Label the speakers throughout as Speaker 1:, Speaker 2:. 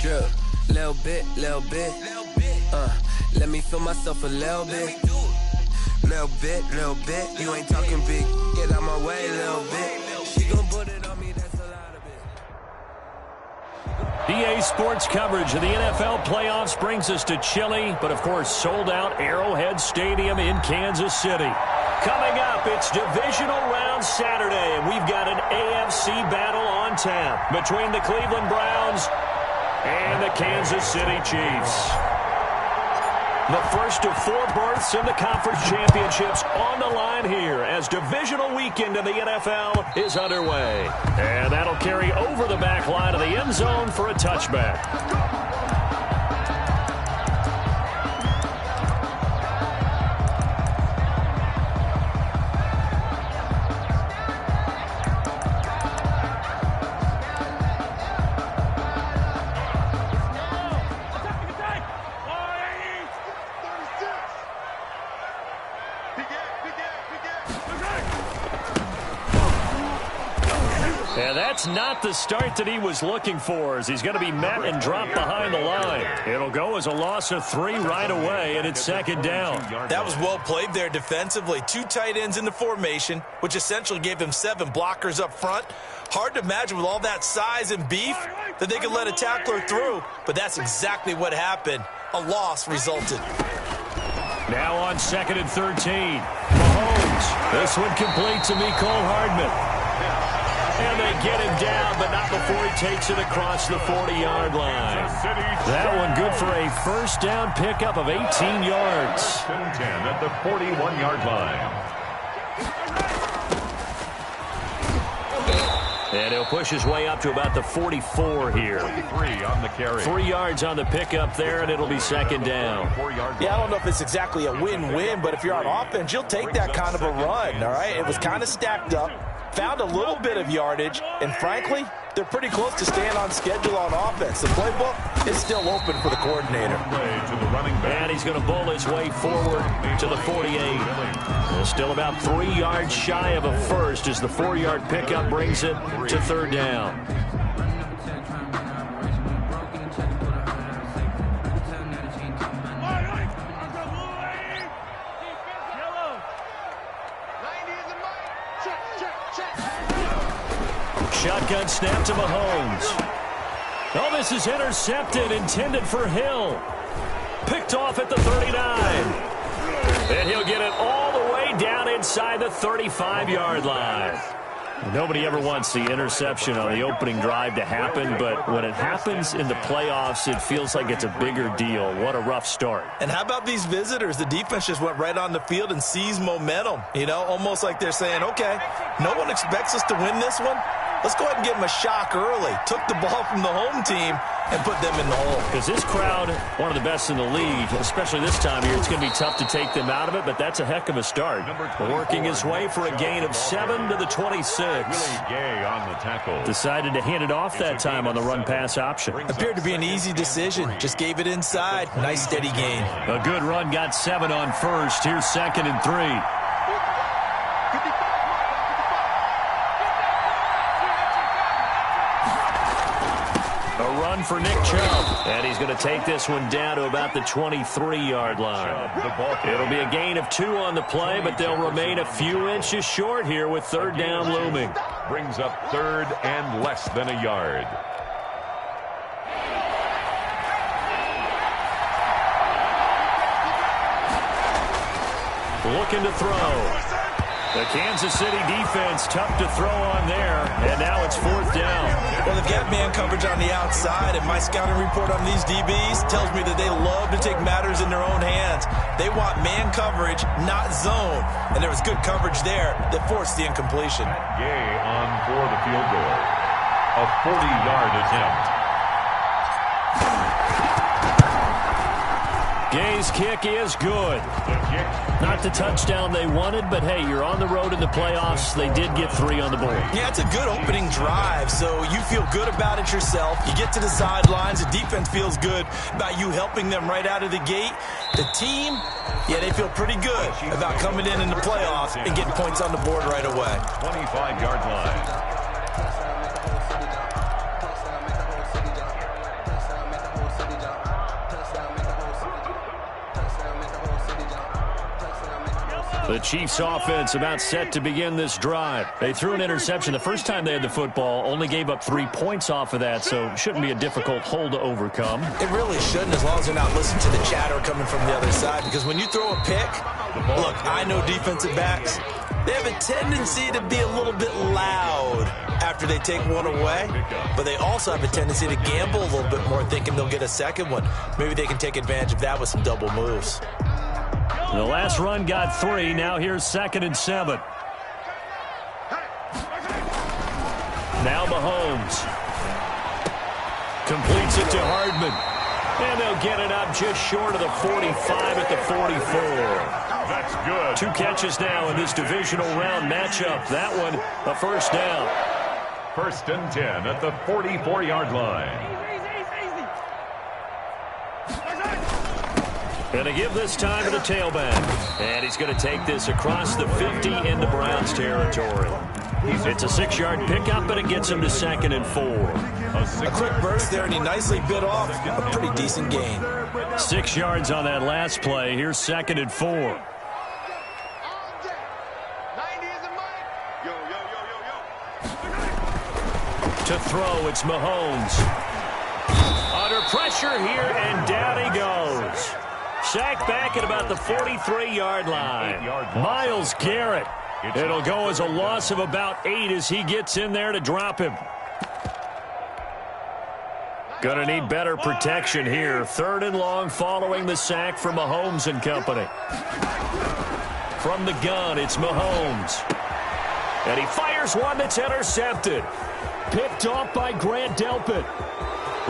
Speaker 1: Drip, little bit, let me feel myself a little bit. Little bit, you ain't talking big. Get out my way, little bit. She gon' put it on me, that's a lot of it.
Speaker 2: EA Sports coverage of the NFL playoffs brings us to chilly, but of course sold out Arrowhead Stadium in Kansas City. Coming up, it's divisional round Saturday, and we've got an AFC battle on tap between the Cleveland Browns and the Kansas City Chiefs. The first of 4 berths in the conference championships on the line here as divisional weekend in the NFL is underway. And that'll carry over the back line of the end zone for a touchback. And that's not the start that he was looking for, as he's going to be met and dropped behind the line. It'll go as a loss of 3 right away, and it's second down.
Speaker 3: That was well played there defensively. 2 tight ends in the formation, which essentially gave him 7 blockers up front. Hard to imagine with all that size and beef that they could let a tackler through, but that's exactly what happened. A loss resulted.
Speaker 2: Now on 2nd and 13. Mahomes. This one complete to Mecole Hardman. And they get him down, but not before he takes it across the 40-yard line. That one good for a first down pickup of 18 yards.
Speaker 4: 10 at the 41-yard line.
Speaker 2: And he'll push his way up to about the 44 here.
Speaker 4: 43 on the carry.
Speaker 2: 3 yards on the pickup there, and it'll be second down.
Speaker 3: Yeah, I don't know if it's exactly a win-win, but if you're on offense, you'll take that kind of a run, all right? It was kind of stacked up. Found a little bit of yardage, and frankly, they're pretty close to staying on schedule on offense. The playbook is still open for the coordinator.
Speaker 2: And he's going to bowl his way forward to the 48. And still about 3 yards shy of a first as the 4-yard pickup brings it to third down. Shotgun snap to Mahomes. Oh, this is intercepted, intended for Hill. Picked off at the 39. And he'll get it all the way down inside the 35-yard line. Nobody ever wants the interception on the opening drive to happen, but when it happens in the playoffs, it feels like it's a bigger deal. What a rough start.
Speaker 3: And how about these visitors? The defense just went right on the field and seized momentum. You know, almost like they're saying, okay, no one expects us to win this one. Let's go ahead and give them a shock early. Took the ball from the home team and put them in the hole.
Speaker 2: Because this crowd, one of the best in the league, especially this time of year, it's going to be tough to take them out of it, but that's a heck of a start. Working his way for a gain of 7 to the 26.
Speaker 4: Gay on the tackle.
Speaker 2: Decided to hand it off that time on the run-pass option.
Speaker 3: Appeared to be an easy decision. Just gave it inside. Nice, steady gain.
Speaker 2: A good run, got 7 on first. Here's 2nd and 3. For Nick Chubb. And he's going to take this one down to about the 23-yard line. It'll be a gain of 2 on the play, but they'll remain a few inches short here with third down looming.
Speaker 4: Brings up 3rd and less than a yard.
Speaker 2: Looking to throw. The Kansas City defense tough to throw on there, and now it's 4th down.
Speaker 3: Well, they've got man coverage on the outside, and my scouting report on these DBs tells me that they love to take matters in their own hands. They want man coverage, not zone, and there was good coverage there that forced the incompletion.
Speaker 4: Gay on for the field goal. A 40-yard attempt.
Speaker 2: Gay's kick is good. Not the touchdown they wanted, but hey, you're on the road in the playoffs. They did get 3 on the board.
Speaker 3: Yeah, it's a good opening drive, so you feel good about it yourself. You get to the sidelines. The defense feels good about you helping them right out of the gate. The team, yeah, they feel pretty good about coming in the playoffs and getting points on the board right away.
Speaker 4: 25-yard line.
Speaker 2: The Chiefs offense about set to begin this drive. They threw an interception the first time they had the football, only gave up 3 points off of that, so shouldn't be a difficult hole to overcome.
Speaker 3: It really shouldn't, as long as they're not listening to the chatter coming from the other side, because when you throw a pick, look, I know defensive backs, they have a tendency to be a little bit loud after they take one away, but they also have a tendency to gamble a little bit more, thinking they'll get a second one. Maybe they can take advantage of that with some double moves.
Speaker 2: The last run got 3. Now here's 2nd and 7. Now Mahomes completes it to Hardman. And they'll get it up just short of the 45 at the 44.
Speaker 4: That's good.
Speaker 2: 2 catches now in this divisional round matchup. That one, a first down.
Speaker 4: 1st and 10 at the 44-yard line.
Speaker 2: Going to give this time to the tailback. And he's going to take this across the 50 into Browns territory. It's a 6-yard pickup, but it gets him to 2nd and 4.
Speaker 3: A quick burst there, and he nicely bit off a pretty decent gain.
Speaker 2: 6 yards on that last play. Here's 2nd and 4. To throw, it's Mahomes. Under pressure here, and down he goes. Sacked back at about the 43-yard line. Myles Garrett. It'll go as a loss of about 8 as he gets in there to drop him. Gonna need better protection here. 3rd and long following the sack from Mahomes and company. From the gun, it's Mahomes. And he fires one that's intercepted. Picked off by Grant Delpit.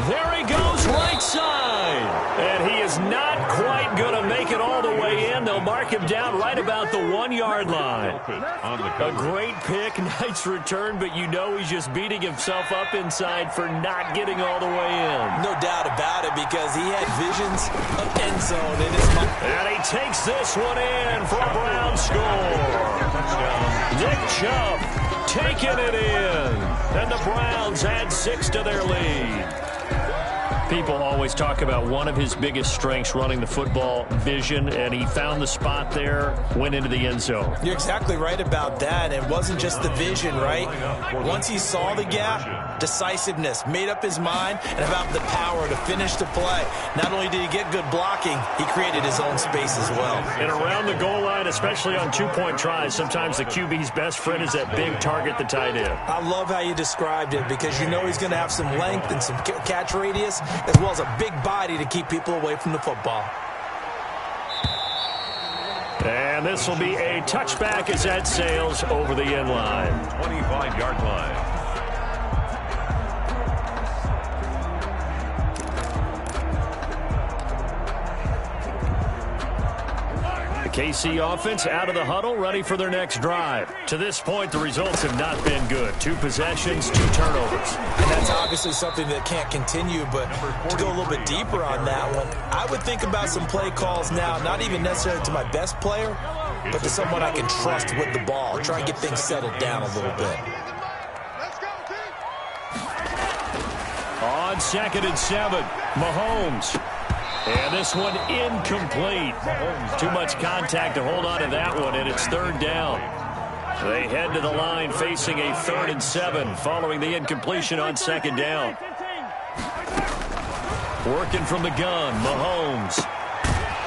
Speaker 2: There he goes, right side. And he is not quite going to make it all the way in. They'll mark him down right about the 1-yard line. A great pick, nice return, but you know he's just beating himself up inside for not getting all the way in.
Speaker 3: No doubt about it, because he had visions of end zone in his mind.
Speaker 2: And he takes this one in for a Brown score. Nick Chubb taking it in. And the Browns add 6 to their lead. People always talk about one of his biggest strengths running the football, vision, and he found the spot there, went into the end zone.
Speaker 3: You're exactly right about that. It wasn't just the vision, right? Once he saw the gap, decisiveness, made up his mind, and about the power to finish the play. Not only did he get good blocking, he created his own space as well.
Speaker 2: And around the goal line, especially on 2-point tries, sometimes the QB's best friend is that big target, the tight end.
Speaker 3: I love how you described it, because you know he's going to have some length and some catch radius, as well as a big body to keep people away from the football.
Speaker 2: And this will be a touchback as that sails over the end line.
Speaker 4: 25-yard line.
Speaker 2: KC offense out of the huddle, ready for their next drive. To this point, the results have not been good. 2 possessions, 2 turnovers.
Speaker 3: And that's obviously something that can't continue, but to go a little bit deeper on that one, I would think about some play calls now, not even necessarily to my best player, but to someone I can trust with the ball. Try and get things settled down a little bit.
Speaker 2: On 2nd and 7, Mahomes. And this one incomplete. Too much contact to hold on to that one, and it's 3rd down. They head to the line facing a 3rd and 7 following the incompletion on 2nd down. Working from the gun, Mahomes.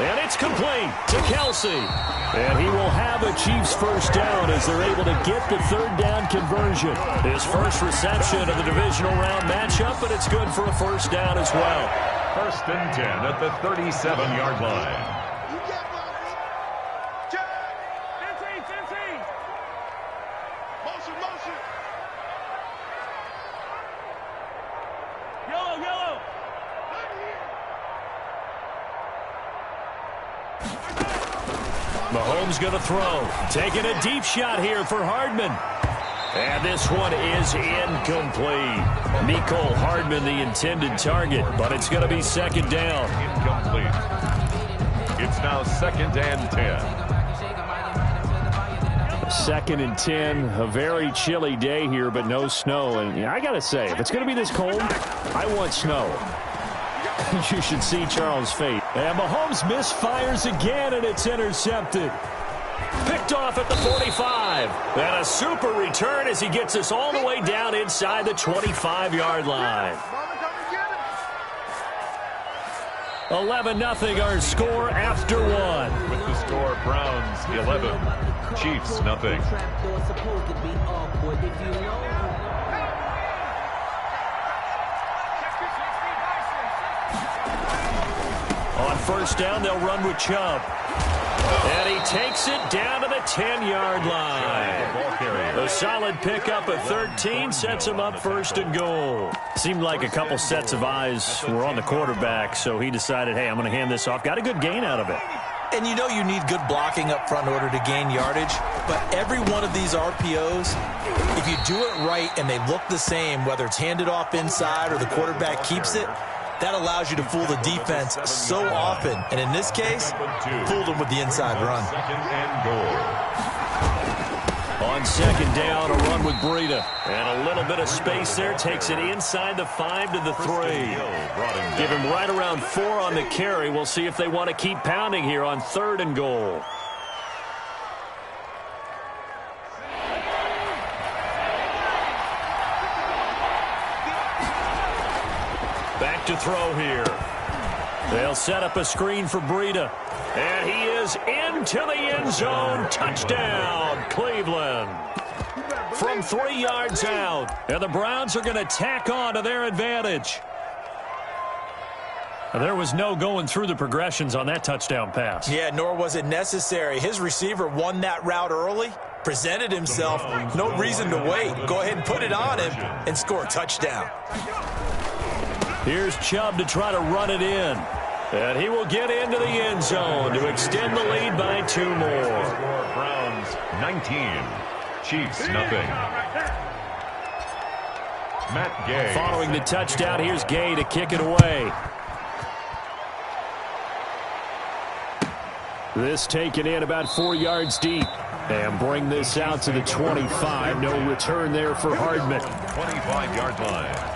Speaker 2: And it's complete to Kelsey. And he will have a Chiefs first down as they're able to get the 3rd down conversion. His first reception of the divisional round matchup, but it's good for a first down as well.
Speaker 4: 1st and 10 at the 37-yard line.
Speaker 5: Yellow.
Speaker 2: Mahomes going to throw. Taking a deep shot here for Hardman. And this one is incomplete. Mecole Hardman, the intended target, but it's going to be 2nd down.
Speaker 4: Incomplete. It's now 2nd and 10.
Speaker 2: 2nd and 10, a very chilly day here, but no snow. And I got to say, if it's going to be this cold, I want snow. You should see Charles' fate. And Mahomes misfires again, and it's intercepted. Picked picked off at the 45. And a super return as he gets us all the way down inside the 25-yard line. 11-0 our score after one.
Speaker 4: With the score, Browns 11, Chiefs nothing.
Speaker 2: On first down, they'll run with Chubb. And he takes it down to the 10-yard line. A solid pickup of 13 sets him up first and goal. Seemed like a couple sets of eyes were on the quarterback, so he decided, hey, I'm going to hand this off. Got a good gain out of it.
Speaker 3: And you know you need good blocking up front in order to gain yardage, but every one of these RPOs, if you do it right and they look the same, whether it's handed off inside or the quarterback keeps it, that allows you to fool the defense so often. And in this case, fooled them with the inside run.
Speaker 2: On second down, a run with Breida. And a little bit of space there. Takes it inside the 5 to the 3. Give him right around 4 on the carry. We'll see if they want to keep pounding here on 3rd and goal. Back to throw here. They'll set up a screen for Breida. And he is into the end zone. Touchdown, Cleveland. From 3 yards out. And the Browns are going to tack on to their advantage. There was no going through the progressions on that touchdown pass.
Speaker 3: Yeah, nor was it necessary. His receiver won that route early, presented himself. No reason to wait. Go ahead and put it on him and score a touchdown.
Speaker 2: Here's Chubb to try to run it in. And he will get into the end zone to extend the lead by 2 more.
Speaker 4: Browns 19, Chiefs nothing. Matt Gay.
Speaker 2: Following the touchdown, here's Gay to kick it away. This taken in about 4 yards deep. And bring this out to the 25. No return there for Hardman.
Speaker 4: 25-yard line.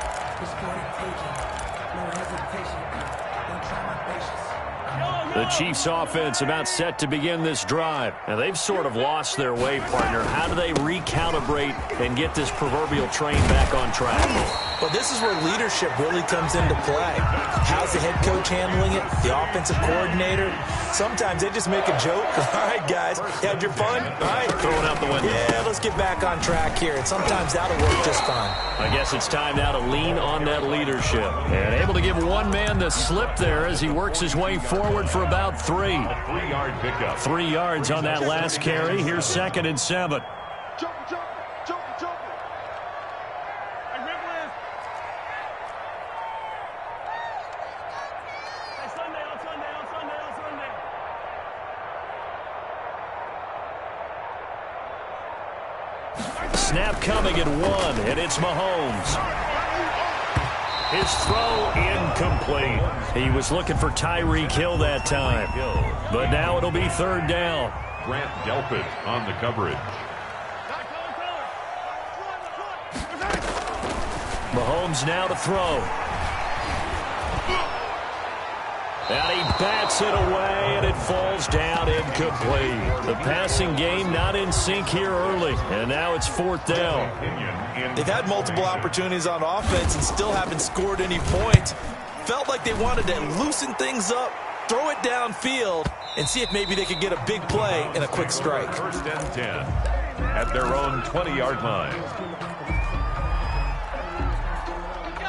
Speaker 2: The Chiefs offense about set to begin this drive. Now they've sort of lost their way, partner. How do they recalibrate and get this proverbial train back on track?
Speaker 3: Well, this is where leadership really comes into play. How's the head coach handling it? The offensive coordinator? Sometimes they just make a joke. All right, guys, you had your fun? All right.
Speaker 2: Throwing out the window.
Speaker 3: Yeah, let's get back on track here. And sometimes that'll work just fine.
Speaker 2: I guess it's time now to lean on that leadership. And able to give one man the slip there as he works his way forward for about 3.
Speaker 4: A 3-yard pickup.
Speaker 2: 3 yards on that last carry. Here's 2nd and 7. Snap coming at 1, and it's Mahomes. His throw incomplete. He was looking for Tyreek Hill that time. But now it'll be 3rd down.
Speaker 4: Grant Delpit on the coverage.
Speaker 2: Mahomes now to throw. And he bats it away, and it falls down incomplete. The passing game not in sync here early, and now it's 4th down.
Speaker 3: They've had multiple opportunities on offense and still haven't scored any points. Felt like they wanted to loosen things up, throw it downfield, and see if maybe they could get a big play and a quick strike.
Speaker 4: 1st and 10 at their own 20-yard line.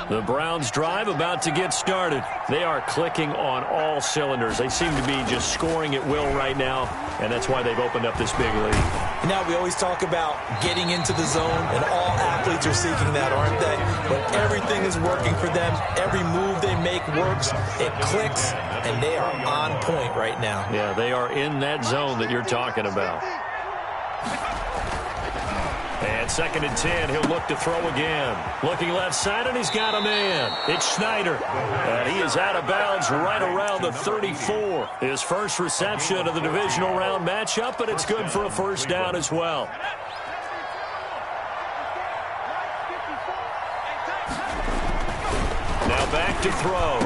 Speaker 2: The Browns drive about to get started. They are clicking on all cylinders. They seem to be just scoring at will right now, and that's why they've opened up this big lead.
Speaker 3: Now, we always talk about getting into the zone, and all athletes are seeking that, aren't they? But everything is working for them. Every move they make works. It clicks, and they are on point right now.
Speaker 2: Yeah, they are in that zone that you're talking about. And 2nd and 10, he'll look to throw again. Looking left side, and he's got a man. It's Schneider. And he is out of bounds right around the 34. His first reception of the divisional round matchup, but it's good for a 1st down as well. Now back to throw.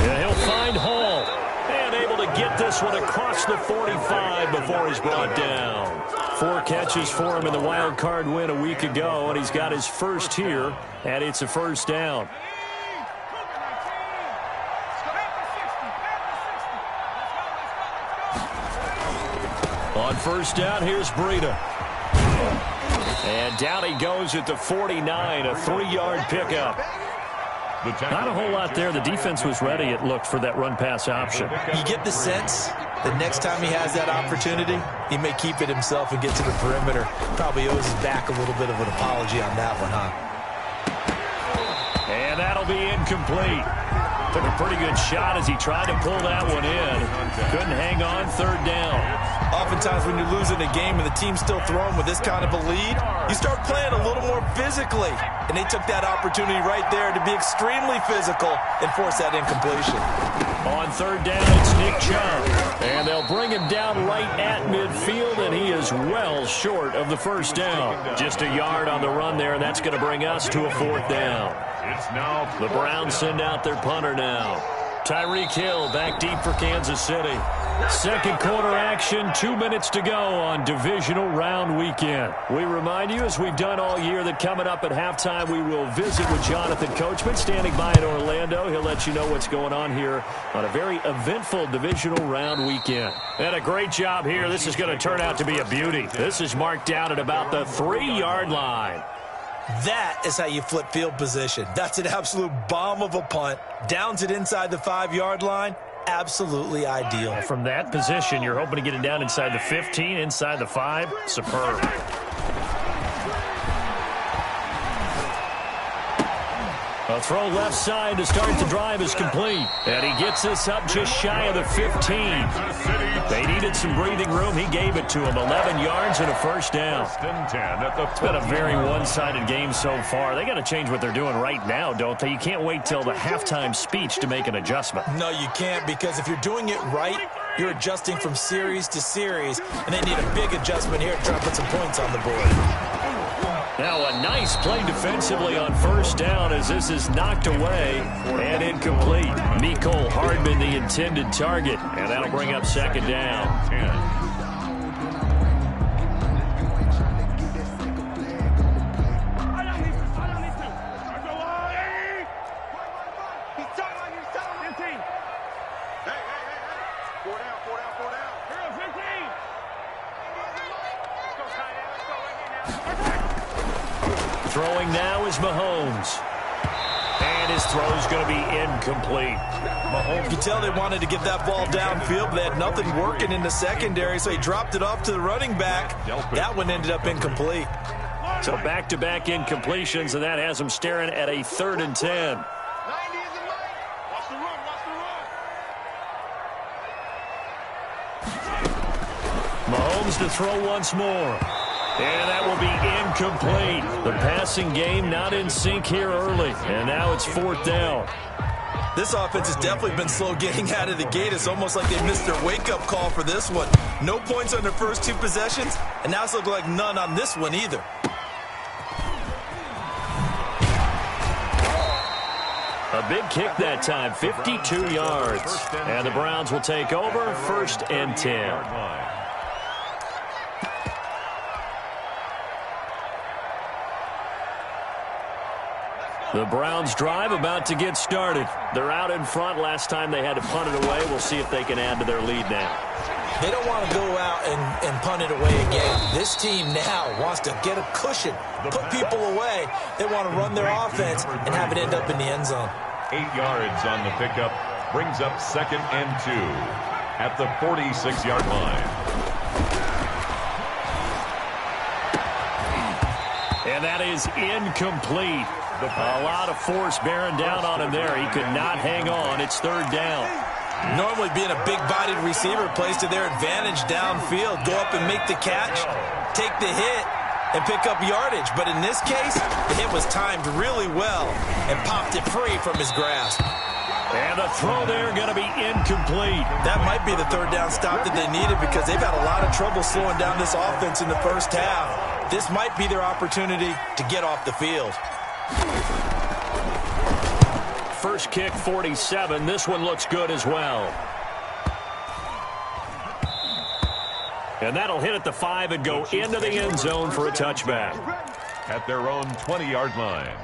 Speaker 2: And he'll find Hall. And able to get this one across the 45 before he's brought down. 4 catches for him in the wild card win a week ago, and he's got his first here, and it's a first down. On first down, here's Breida. And down he goes at the 49, a 3-yard pickup. Not a whole lot there. The defense was ready, it looked, for that run-pass option.
Speaker 3: You get the sense that next time he has that opportunity, he may keep it himself and get to the perimeter. Probably owes his back a little bit of an apology on that one, huh?
Speaker 2: And that'll be incomplete. Took a pretty good shot as he tried to pull that one in. Couldn't hang on, third down.
Speaker 3: Oftentimes when you're losing a game and the team's still throwing with this kind of a lead, you start playing a little more physically. And they took that opportunity right there to be extremely physical and force that incompletion.
Speaker 2: On third down, it's Nick Chubb. And they'll bring him down right at midfield, and he is well short of the first down. Just a yard on the run there, and that's going to bring us to a fourth down. The Browns send out their punter now. Tyreek Hill back deep for Kansas City. Second quarter action, 2 minutes to go on divisional round weekend. We remind you, as we've done all year, that coming up at halftime, we will visit with Jonathan Coachman standing by in Orlando. He'll let you know what's going on here on a very eventful divisional round weekend. And a great job here. This is going to turn out to be a beauty. This is marked out at about the 3-yard line.
Speaker 3: That is how you flip field position. That's an absolute bomb of a punt. Downs it inside the 5-yard line. Absolutely ideal.
Speaker 2: From that position, you're hoping to get it down inside the 15, inside the 5. Superb. A throw left side to start the drive is complete. And he gets this up just shy of the 15. They needed some breathing room. He gave it to him. 11 yards and a first down. It's been a very one-sided game so far. They got to change what they're doing right now, don't they? You can't wait till the halftime speech to make an adjustment.
Speaker 3: No, you can't, because if you're doing it right, you're adjusting from series to series, and they need a big adjustment here to try to put some points on the board.
Speaker 2: Now a nice play defensively on first down as this is knocked away and incomplete. Mecole Hardman the intended target, and that'll bring up second down. Throwing now is Mahomes. And his throw is going to be incomplete.
Speaker 3: Mahomes, you could tell they wanted to get that ball downfield, but they had nothing working in the secondary, so he dropped it off to the running back. That one ended up incomplete.
Speaker 2: So back-to-back incompletions, and that has him staring at a 3rd and 10. Mahomes to throw once more. And that will be incomplete. The passing game not in sync here early. And now it's 4th down.
Speaker 3: This offense has definitely been slow getting out of the gate. It's almost like they missed their wake-up call for this one. No points on their first 2 possessions, and now it's looking like none on this one either.
Speaker 2: A big kick that time, 52 yards. And the Browns will take over, 1st and 10. The Browns drive about to get started. They're out in front. Last time they had to punt it away. We'll see if they can add to their lead now.
Speaker 3: They don't want to go out and punt it away again. This team now wants to get a cushion, put people away. They want to run their offense and have it end up in the end zone.
Speaker 4: 8 yards on the pickup. Brings up 2nd and 2 at the 46-yard line.
Speaker 2: And that is incomplete. A lot of force bearing down on him there. He could not hang on. It's 3rd down.
Speaker 3: Normally being a big-bodied receiver plays to their advantage downfield. Go up and make the catch, take the hit, and pick up yardage. But in this case, the hit was timed really well and popped it free from his grasp.
Speaker 2: And the throw there going to be incomplete.
Speaker 3: That might be the 3rd down stop that they needed because they've had a lot of trouble slowing down this offense in the first half. This might be their opportunity to get off the field.
Speaker 2: First kick, 47. This one looks good as well. And that'll hit at the 5 and go into the end zone for a touchback.
Speaker 4: At their own 20-yard line.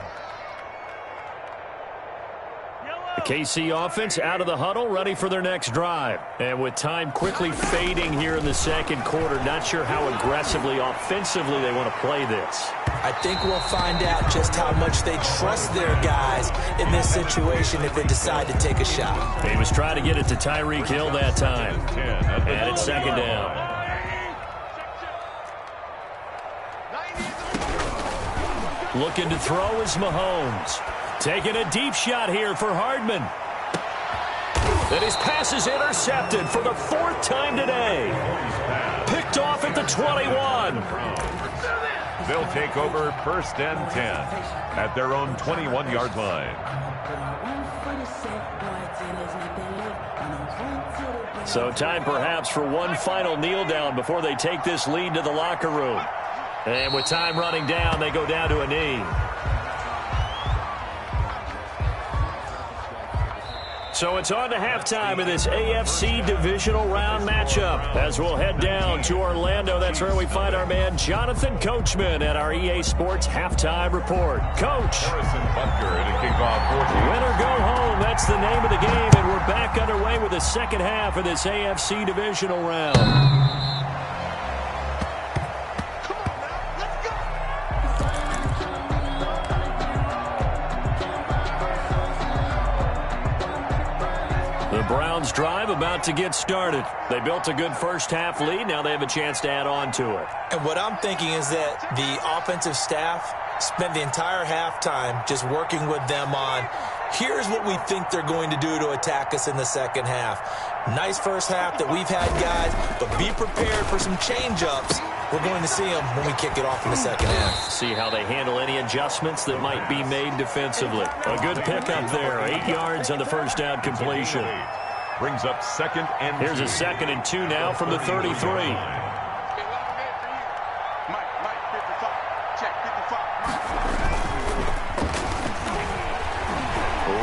Speaker 2: The KC offense out of the huddle, ready for their next drive. And with time quickly fading here in the second quarter, not sure how aggressively, offensively they want to play this.
Speaker 3: I think we'll find out just how much they trust their guys in this situation if they decide to take a shot.
Speaker 2: He was trying to get it to Tyreek Hill that time. And it's second down. Looking to throw is Mahomes. Taking a deep shot here for Hardman. And his pass is intercepted for the 4th time today. Picked off at the 21.
Speaker 4: They'll take over 1st and 10 at their own 21-yard line.
Speaker 2: So time perhaps for one final kneel down before they take this lead to the locker room. And with time running down, they go down to a knee. So it's on to halftime of this AFC divisional round matchup. As we'll head down to Orlando, that's where we find our man Jonathan Coachman at our EA Sports Halftime Report. Coach.
Speaker 4: Harrison Butker in a kickoff 40.
Speaker 2: Win or go home, that's the name of the game, and we're back underway with the second half of this AFC divisional round. The Browns drive about to get started. They built a good first half lead. Now they have a chance to add on to it.
Speaker 3: And what I'm thinking is that the offensive staff spent the entire halftime just working with them on, here's what we think they're going to do to attack us in the second half. Nice first half that we've had, guys, but be prepared for some change-ups. We're going to see them when we kick it off in the second half.
Speaker 2: See how they handle any adjustments that might be made defensively. A good pickup there. 8 yards on the first down completion.
Speaker 4: Brings up 2nd and 2.
Speaker 2: Here's a 2nd and 2 now from the 33.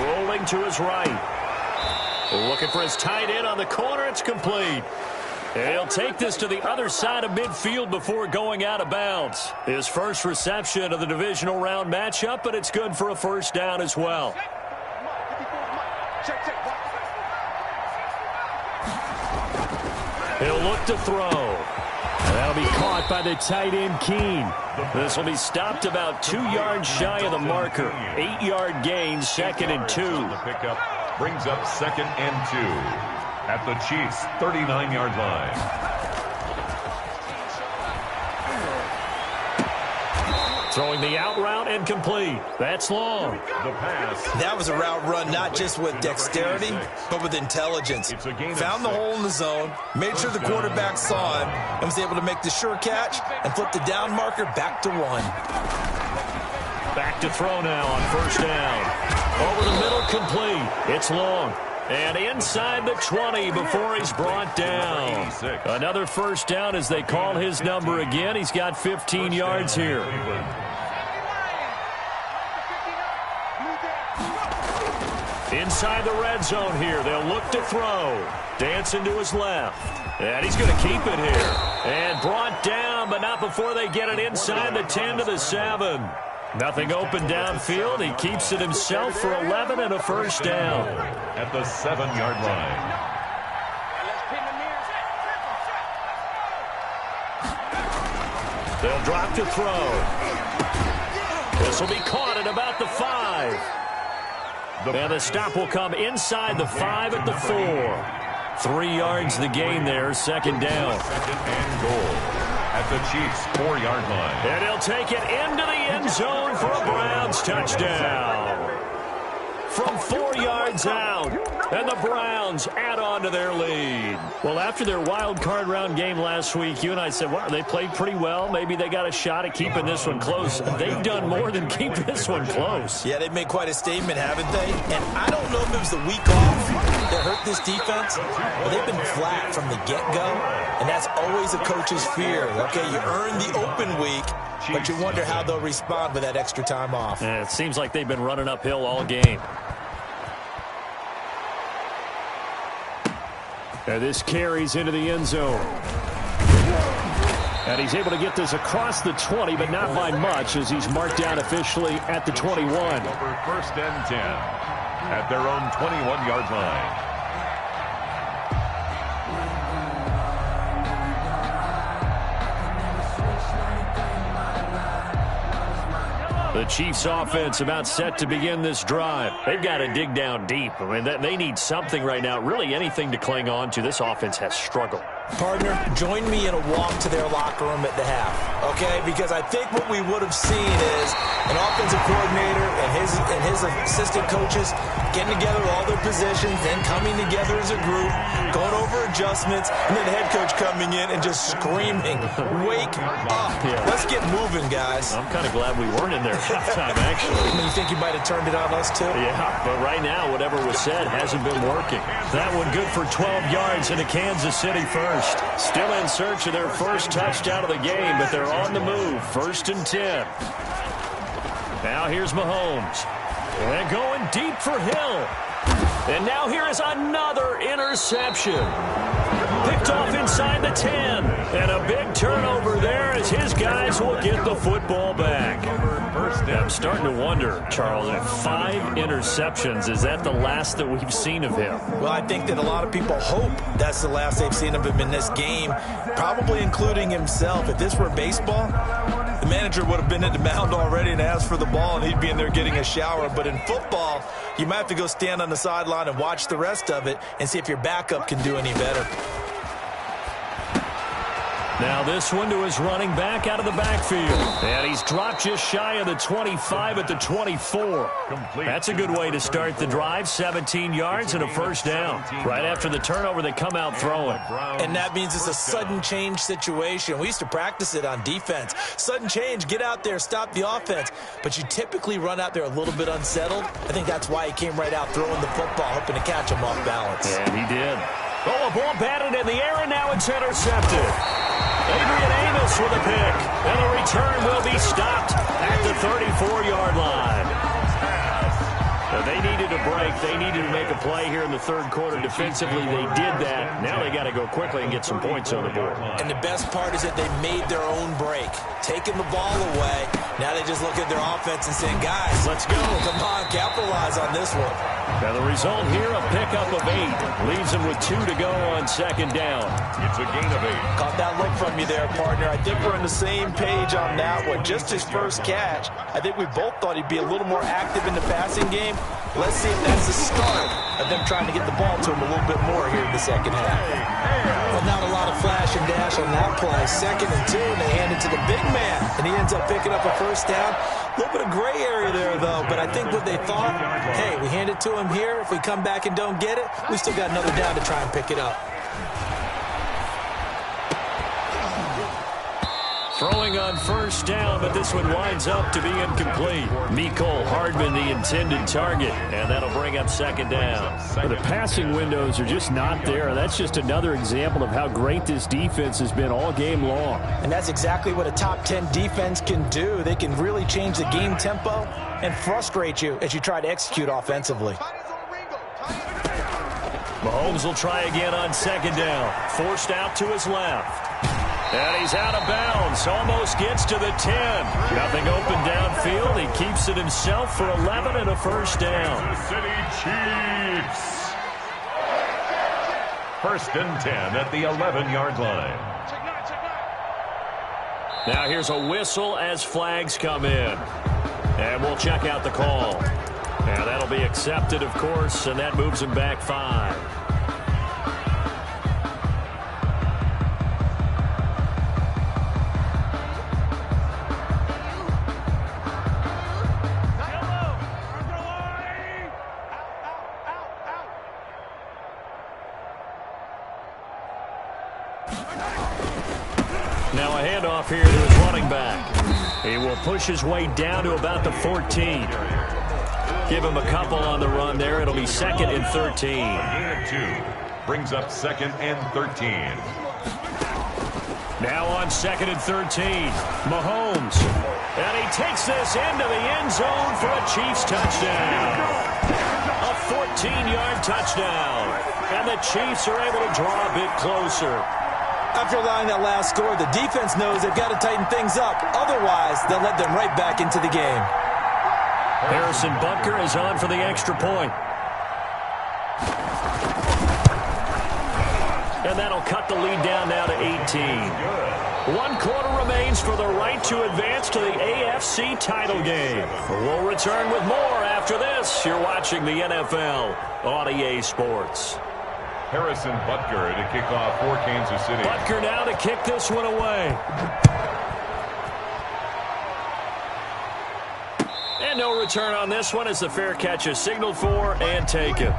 Speaker 2: Rolling to his right. Looking for his tight end on the corner. It's complete. And he'll take this to the other side of midfield before going out of bounds. His first reception of the divisional round matchup, but it's good for a first down as well. He'll look to throw. And that'll be caught by the tight end, Keene. This will be stopped about 2 yards shy of the marker. 8-yard gain, 2nd and 2.
Speaker 4: The pickup brings up 2nd and 2. At the Chiefs' 39-yard line.
Speaker 2: Throwing the out route and complete. That's long.
Speaker 4: The pass.
Speaker 3: That was a route run not just with dexterity, but with intelligence. Found the hole in the zone, made sure the quarterback saw him, and was able to make the sure catch and flip the down marker back to 1.
Speaker 2: Back to throw now on first down. Over the middle, complete. It's long. And inside the 20 before he's brought down. Another first down as they call his number again. He's got 15 yards here. Inside the red zone here. They'll look to throw. Dancing to his left. And he's going to keep it here. And brought down, but not before they get it inside the 10 to the 7. Nothing open downfield. He keeps it himself for 11 and a first down.
Speaker 4: At the 7-yard line.
Speaker 2: They'll drop to throw. This will be caught at about the 5. And the stop will come inside the 5 at the 4. 3 yards the gain there, 2nd down.
Speaker 4: 2nd and goal. At the Chiefs' 4-yard line.
Speaker 2: And he'll take it into the end zone for a Browns touchdown. From 4 yards out, and the Browns add on to their lead. Well, after their wild card round game last week, you and I said, well, they played pretty well. Maybe they got a shot at keeping this one close. They've done more than keep this one close.
Speaker 3: Yeah, they've made quite a statement, haven't they? And I don't know if it was the week off that hurt this defense, but they've been flat from the get-go, and that's always a coach's fear. Okay, you earn the open week, but you wonder how they'll respond with that extra time off.
Speaker 2: And it seems like they've been running uphill all game. And this carries into the end zone. And he's able to get this across the 20, but not by much, as he's marked down officially at the 21.
Speaker 4: Over 1st and 10 at their own 21-yard line.
Speaker 2: The Chiefs offense about set to begin this drive. They've got to dig down deep. I mean, they need something right now, really anything to cling on to. This offense has struggled.
Speaker 3: Partner, join me in a walk to their locker room at the half, okay? Because I think what we would have seen is an offensive coordinator and his assistant coaches getting together all their positions, then coming together as a group, going over adjustments, and then the head coach coming in and just screaming, "Wake up.
Speaker 2: Yeah.
Speaker 3: Let's get moving, guys."
Speaker 2: I'm kind of glad we weren't in there at halftime, actually.
Speaker 3: You think you might have turned it on us, too?
Speaker 2: Yeah, but right now, whatever was said hasn't been working. That one good for 12 yards into Kansas City first. Still in search of their first touchdown of the game, but they're on the move. 1st and 10. Now here's Mahomes. And going deep for Hill. And now here is another interception. Picked off inside the 10. And a big turnover there as his guys will get the football back. I'm starting to wonder, Charles, if 5 interceptions, is that the last that we've seen of him?
Speaker 3: Well, I think that a lot of people hope that's the last they've seen of him in this game, probably including himself. If this were baseball, the manager would have been at the mound already and asked for the ball, and he'd be in there getting a shower. But in football, you might have to go stand on the sideline and watch the rest of it and see if your backup can do any better.
Speaker 2: Now this one to his running back out of the backfield. And he's dropped just shy of the 25 at the 24. That's a good way to start the drive. 17 yards and a first down. Right after the turnover, they come out throwing.
Speaker 3: And that means it's a sudden change situation. We used to practice it on defense. Sudden change, get out there, stop the offense. But you typically run out there a little bit unsettled. I think that's why he came right out throwing the football, hoping to catch him off balance.
Speaker 2: And he did. Oh, a ball batted in the air, and now it's intercepted. Adrian Amos with a pick, and the return will be stopped at the 34-yard line. They needed a break. They needed to make a play here in the third quarter. Defensively, they did that. Now they got to go quickly and get some points on the board.
Speaker 3: And the best part is that they made their own break, taking the ball away. Now they just look at their offense and say, guys, let's go. Come on, capitalize on this one.
Speaker 2: Now the result here, a pickup of 8. Leaves them with 2 to go on second down.
Speaker 4: It's a gain of 8.
Speaker 3: Caught that look from you there, partner. I think we're on the same page on that one. Just his first catch. I think we both thought he'd be a little more active in the passing game. Let's see if that's the start of them trying to get the ball to him a little bit more here in the second half. Well, not a lot of flash and dash on that play. 2nd and 2, and they hand it to the big man, and he ends up picking up a first down. A little bit of gray area there, though, but I think what they thought, hey, we hand it to him here. If we come back and don't get it, we still got another down to try and pick it up.
Speaker 2: Throwing on first down, but this one winds up to be incomplete. Mecole Hardman, the intended target, and that'll bring up second down. But the passing windows are just not there. That's just another example of how great this defense has been all game long.
Speaker 3: And that's exactly what a top 10 defense can do. They can really change the game tempo and frustrate you as you try to execute offensively.
Speaker 2: Mahomes will try again on second down. Forced out to his left. And he's out of bounds. Almost gets to the 10. Nothing open downfield. He keeps it himself for 11 and a first down.
Speaker 4: Kansas City Chiefs. 1st and 10 at the 11-yard line.
Speaker 2: Now here's a whistle as flags come in. And we'll check out the call. And that'll be accepted, of course, and that moves him back 5. Now a handoff here to his running back. He will push his way down to about the 14. Give him a couple on the run there. It'll be 2nd and 13.
Speaker 4: Gain of 2 brings up 2nd and 13.
Speaker 2: Now on 2nd and 13, Mahomes. And he takes this into the end zone for a Chiefs touchdown. A 14-yard touchdown. And the Chiefs are able to draw a bit closer.
Speaker 3: After allowing that last score, the defense knows they've got to tighten things up. Otherwise, they'll let them right back into the game.
Speaker 2: Harrison Butker is on for the extra point. And that'll cut the lead down now to 18. 1 quarter remains for the right to advance to the AFC title game. We'll return with more after this. You're watching the NFL on EA Sports.
Speaker 4: Harrison Butker to kick off for Kansas City.
Speaker 2: Butker now to kick this one away. And no return on this one as the fair catch is signaled for and taken.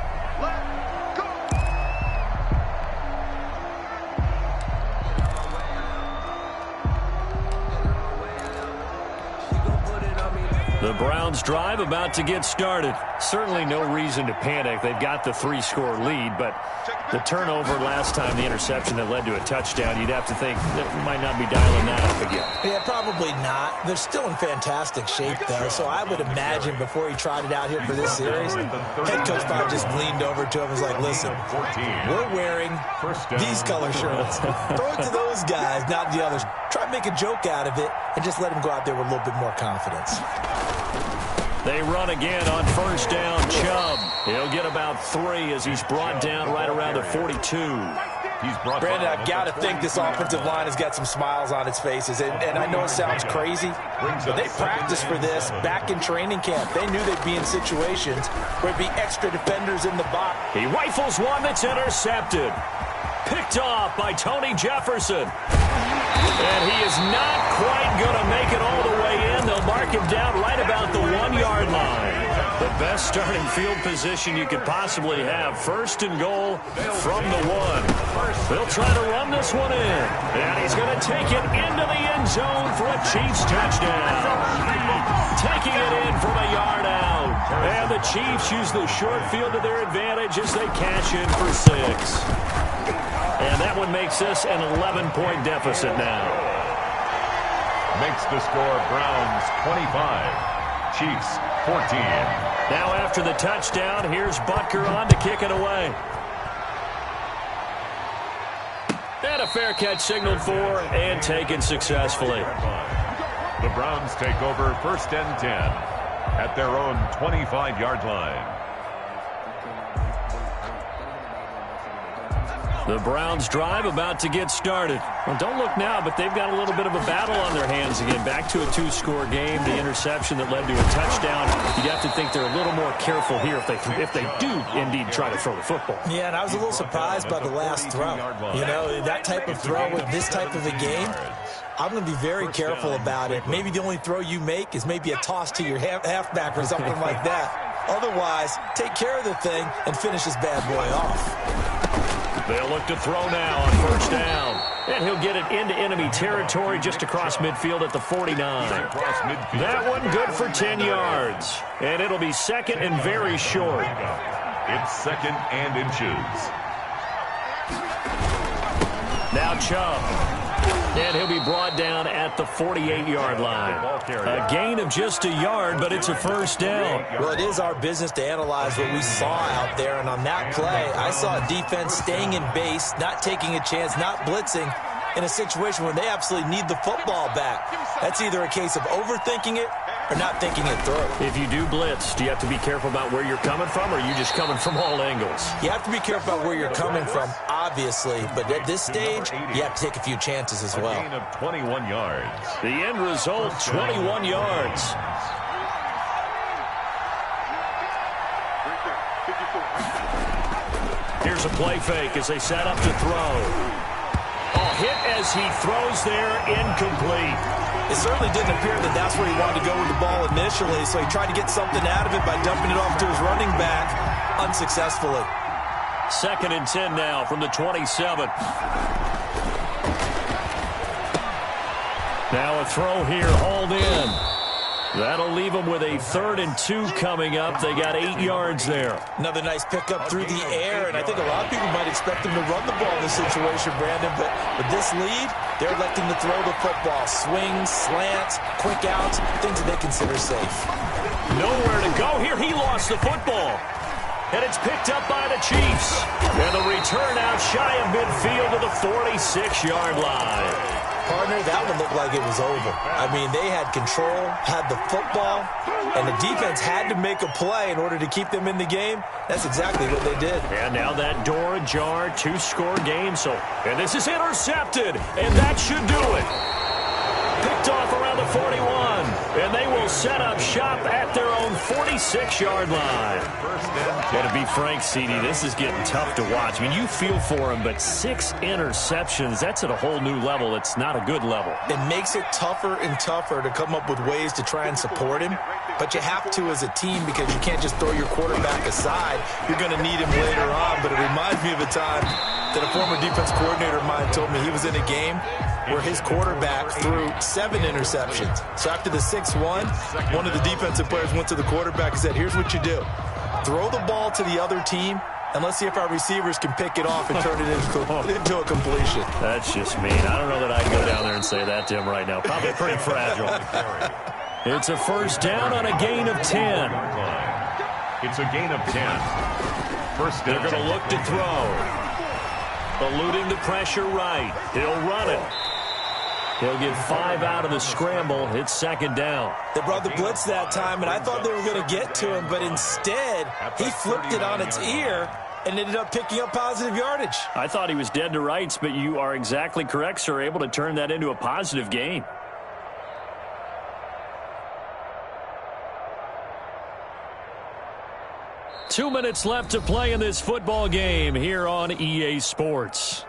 Speaker 2: The Browns drive about to get started. Certainly no reason to panic. They've got the 3-score lead, but the turnover last time, the interception that led to a touchdown, you'd have to think that we might not be dialing that up again.
Speaker 3: Yeah, probably not. They're still in fantastic shape, though, so I would imagine before he trotted out here for this series, head coach probably just leaned over to him and was like, listen, we're wearing these color shirts. Throw it to those guys, not the others. Try to make a joke out of it and just let him go out there with a little bit more confidence.
Speaker 2: They run again on first down. Chubb. He'll get about 3 as he's brought down right around the 42.
Speaker 3: Brandon, I've got to think this offensive line has got some smiles on its faces. And I know it sounds crazy, but they practiced for this back in training camp. They knew they'd be in situations where there'd be extra defenders in the box.
Speaker 2: He rifles one that's intercepted. Picked off by Tony Jefferson. And he is not quite going to make it all the way in. They'll mark him down right about the 1-yard line. The best starting field position you could possibly have. First and goal from the 1. They'll try to run this one in. And he's going to take it into the end zone for a Chiefs touchdown. Taking it in from a yard out. And the Chiefs use the short field to their advantage as they cash in for 6. And that one makes this an 11-point deficit now.
Speaker 4: Makes the score Browns 25, Chiefs 14.
Speaker 2: Now after the touchdown, here's Butker on to kick it away. And a fair catch signaled for and taken successfully.
Speaker 4: The Browns take over first and 10 at their own 25-yard line.
Speaker 2: The Browns drive about to get started. Well, don't look now, but they've got a little bit of a battle on their hands again. Back to a 2-score game. The interception that led to a touchdown. You'd have to think they're a little more careful here if they do indeed try to throw the football.
Speaker 3: Yeah, and I was a little surprised by the last throw. You know, that type of throw with this type of a game, I'm going to be very careful about it. Maybe the only throw you make is maybe a toss to your halfback or something like that. Otherwise, take care of the thing and finish this bad boy off.
Speaker 2: They'll look to throw now on first down. And he'll get it into enemy territory just across midfield at the 49. That one good for 10 yards. And it'll be second and very short.
Speaker 4: It's second and inches.
Speaker 2: Now Chubb. And he'll be brought down at the 48-yard line. A gain of just a yard, but it's a first down.
Speaker 3: Well, it is our business to analyze what we saw out there. And on that play, I saw a defense staying in base, not taking a chance, not blitzing in a situation where they absolutely need the football back. That's either a case of overthinking it or not thinking it through.
Speaker 2: If you do blitz, do you have to be careful about where you're coming from, or are you just coming from all angles?
Speaker 3: You have to be careful about where you're coming from, obviously, but at this stage, you have to take a few chances as well.
Speaker 4: A gain of 21 yards.
Speaker 2: The end result, 21 yards. Here's a play fake as they set up to throw. Hit as he throws there, incomplete.
Speaker 3: It certainly didn't appear that that's where he wanted to go with the ball initially, so he tried to get something out of it by dumping it off to his running back unsuccessfully.
Speaker 2: Second and 10 now from the 27. Now a throw here, hauled in. That'll leave them with a 3rd and 2 coming up. They got 8 yards there.
Speaker 3: Another nice pickup through the air, and I think a lot of people might expect them to run the ball in this situation, Brandon, but with this lead, they're electing to throw the football. Swings, slants, quick outs, things that they consider safe.
Speaker 2: Nowhere to go here. He lost the football. and it's picked up by the Chiefs. And the return out shy of midfield to the 46-yard line.
Speaker 3: Partner, that one looked like it was over. I mean, they had control, had the football, and the defense had to make a play in order to keep them in the game. That's exactly what they did.
Speaker 2: And now that door ajar, 2-score game. And this is intercepted, and that should do it. Picked off around the 41, and they will set up shop at their own 46-yard line. And to be frank, CD, this is getting tough to watch. I mean, you feel for him, but 6 interceptions, that's at a whole new level. It's not a good level.
Speaker 3: It makes it tougher and tougher to come up with ways to try and support him, but you have to as a team because you can't just throw your quarterback aside. You're going to need him later on, but it reminds me of a time that a former defense coordinator of mine told me he was in a game where his quarterback threw 7 interceptions. So after the 6th one of the defensive players went to the quarterback and said, here's what you do. Throw the ball to the other team, and let's see if our receivers can pick it off and turn it into a completion.
Speaker 2: That's just mean. I don't know that I'd go down there and say that to him right now. Probably pretty fragile. It's a first down on a gain of 10.
Speaker 4: It's a gain of 10. First down.
Speaker 2: They're going to look to throw. Eluding the pressure right. He'll run it. He'll get 5 out of the scramble. It's second down.
Speaker 3: They brought the blitz that time, and I thought they were going to get to him, but instead, he flipped it on its ear and ended up picking up positive yardage.
Speaker 2: I thought he was dead to rights, but you are exactly correct, sir. Able to turn that into a positive gain. Two minutes left to play in this football game here on EA Sports.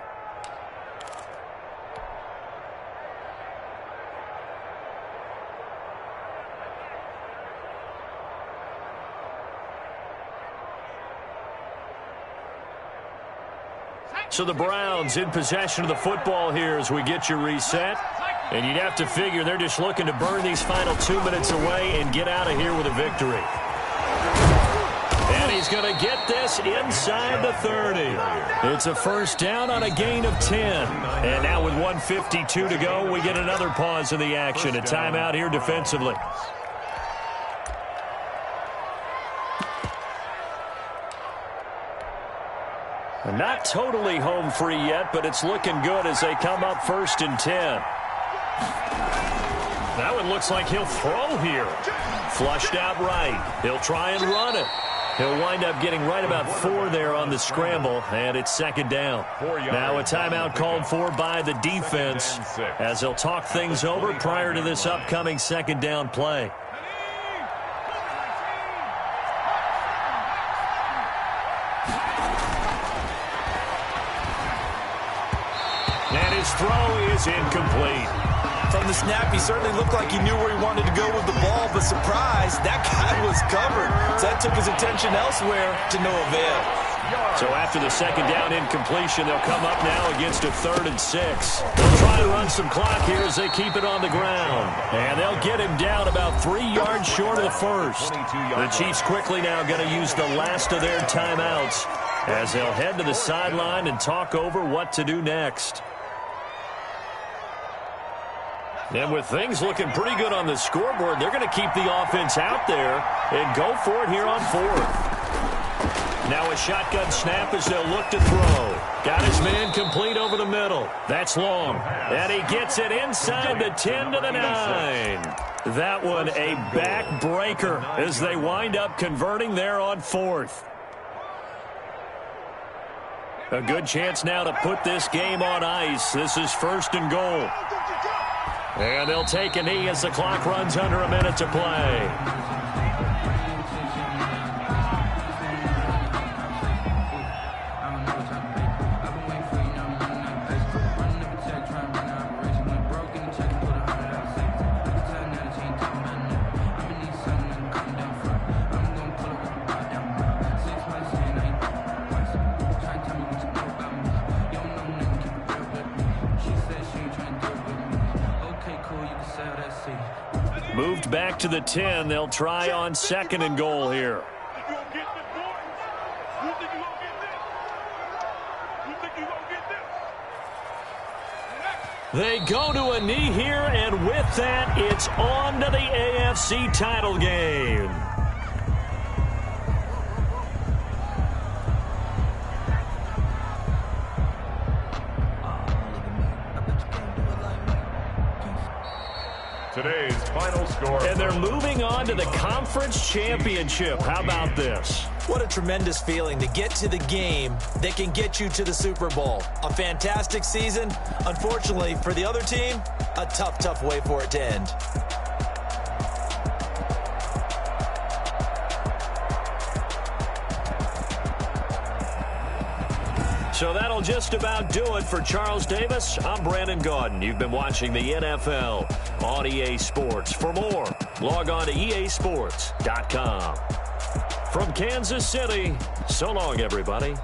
Speaker 2: So the Browns in possession of the football here as we get you reset. And you'd have to figure they're just looking to burn these final 2 minutes away and get out of here with a victory. And he's going to get this inside the 30. It's a first down on a gain of 10. And now with 1:52 to go, we get another pause in the action. A timeout here defensively. Not totally home free yet, but it's looking good as they come up 1st and 10. That one looks like he'll throw here. Flushed out right. He'll try and run it. He'll wind up getting right about 4 there on the scramble, and it's second down. Now a timeout called for by the defense as they'll talk things over prior to this upcoming second down play. And his throw is incomplete.
Speaker 3: From the snap, he certainly looked like he knew where he wanted to go with the ball, but surprise, that guy was covered. So that took his attention elsewhere to no avail.
Speaker 2: So after the second down incompletion, they'll come up now against a 3rd and 6. They'll try to run some clock here as they keep it on the ground. And they'll get him down about 3 yards short of the first. The Chiefs quickly now going to use the last of their timeouts as they'll head to the sideline and talk over what to do next. And with things looking pretty good on the scoreboard, they're going to keep the offense out there and go for it here on 4th. Now a shotgun snap as they'll look to throw. Got his man complete over the middle. That's long. And he gets it inside the 10 to the 9. That one a backbreaker as they wind up converting there on 4th. A good chance now to put this game on ice. This is 1st and goal. And they'll take a knee as the clock runs under a minute to play. Moved back to the 10. They'll try on 2nd and goal here. They go to a knee here, and with that, it's on to the AFC title game.
Speaker 4: score.
Speaker 2: And they're moving on to the conference championship. How about this?
Speaker 3: What a tremendous feeling to get to the game that can get you to the Super Bowl. A fantastic season. Unfortunately, for the other team, a tough, tough way for it to end.
Speaker 2: So that'll just about do it for Charles Davis. I'm Brandon Gaudin. You've been watching the NFL on EA Sports. For more, log on to easports.com. From Kansas City, so long, everybody.